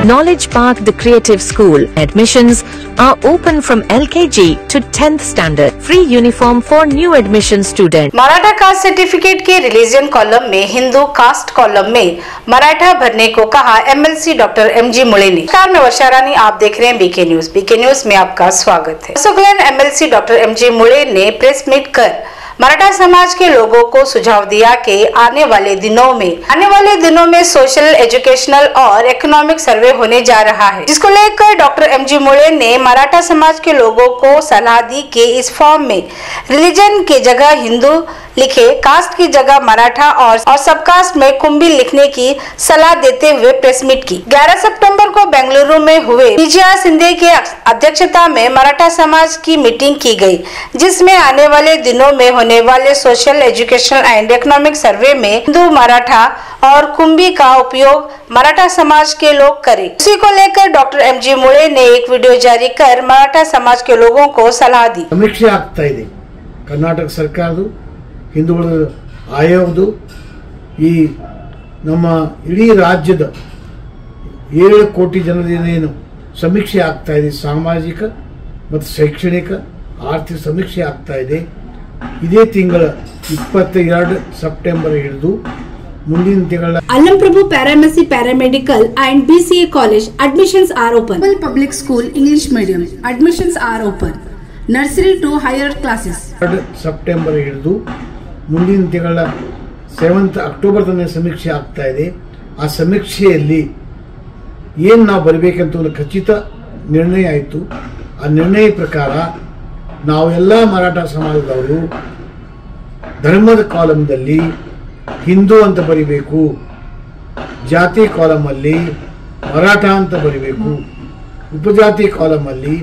Knowledge Park, the Creative School. Admissions are open from LKG to 10th standard. Free uniform for new admission students. Maratha caste certificate के religion column में Hindu cast column में मराठा भरने को कहा MLC doctor MG मुळे ने। नमस्कार, मैं वर्षा रानी, आप देख रहे हैं बीके न्यूज। बीके न्यूज में आपका स्वागत है। सुगलन MLC डॉक्टर MG मुळे ने प्रेस मीट कर मराठा समाज के लोगों को सुझाव दिया कि आने वाले दिनों में सोशल, एजुकेशनल और इकोनॉमिक सर्वे होने जा रहा है, जिसको लेकर डॉक्टर MG मुळे ने मराठा समाज के लोगों को सलाह दी कि इस फॉर्म में रिलीजन की जगह हिंदू लिखे, कास्ट की जगह मराठा और सबकास्ट में कुंभी लिखने की सलाह देते हुए प्रेस मीट की। 11 सितंबर को बेंगलुरु में हुए PGR सिंधे के अध्यक्षता में मराठा समाज की मीटिंग की गई, जिसमें आने वाले दिनों में होने वाले social, educational and economic survey में हिंदू, मराठा और कुंभी का उपयोग मराठा समाज के लोग करें। इसी को लेकर डॉक्टर MG मुळे ने एक वीडियो जारी कर मराठा समाज के लोगों को सलाह दी। समीक्षे ಆಗ್ತಾ ಇದೆ ಕರ್ನಾಟಕ ಸರ್ಕಾರದ್ದು, ಹಿಂದೂಗಳ ಆಯೋಗದ್ದು, ಈ ನಮ್ಮ ಇಡೀ ರಾಜ್ಯದ 7 ಕೋಟಿ ಜನರೇನು ಸಮೀಕ್ಷೆ ಆಗ್ತಾ ಇದೆ, ಸಾಮಾಜಿಕ ಮತ್ತು ಶೈಕ್ಷಣಿಕ ಆರ್ಥಿಕ ಸಮೀಕ್ಷೆ ಆಗ್ತಾ ಇದೆ। ಇದೇ ತಿಂಗಳ 22 ಸೆಪ್ಟೆಂಬರ್ ಹಿಡಿದು ಮುಂದಿನ ತಿಂಗಳ Alamprabhu Paramedici Paramedical and BCA College admissions are open. Public School English Medium admissions are open. Nursery to higher classes. 2 September ಹಿಡಿದು ಮುಂದಿನ ತಿಂಗಳ 7th ಅಕ್ಟೋಬರ್ ತನಕ ಸಮೀಕ್ಷೆ ಆಗ್ತಾ ಇದೆ। ಆ ಸಮೀಕ್ಷೆಯಲ್ಲಿ ಏನು ನಾವು ಬರಬೇಕಂತ ಒಂದು ಖಚಿತ ನಿರ್ಣಯ ಆಯಿತು। ಆ ನಿರ್ಣಯ ಪ್ರಕಾರ ನಾವೆಲ್ಲ ಮರಾಠ ಸಮಾಜದವರು ಧರ್ಮದ ಕಾಲಂದಲ್ಲಿ ಹಿಂದೂ ಅಂತ ಬರಿಬೇಕು, ಜಾತಿ ಕಾಲಮಲ್ಲಿ ಮರಾಠ ಅಂತ ಬರಿಬೇಕು, ಉಪಜಾತಿ ಕಾಲಮಲ್ಲಿ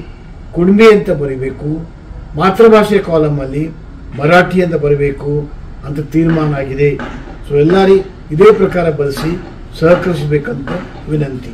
ಕುಣಬಿ ಅಂತ ಬರಿಬೇಕು, ಮಾತೃಭಾಷೆ ಕಾಲಮಲ್ಲಿ ಮರಾಠಿ ಅಂತ ಬರಬೇಕು ಅಂತ ತೀರ್ಮಾನ ಆಗಿದೆ। ಸೊ ಎಲ್ಲರೂ ಇದೇ ಪ್ರಕಾರ ಬಳಸಿ ಸಹಕರಿಸಬೇಕಂತ ವಿನಂತಿ।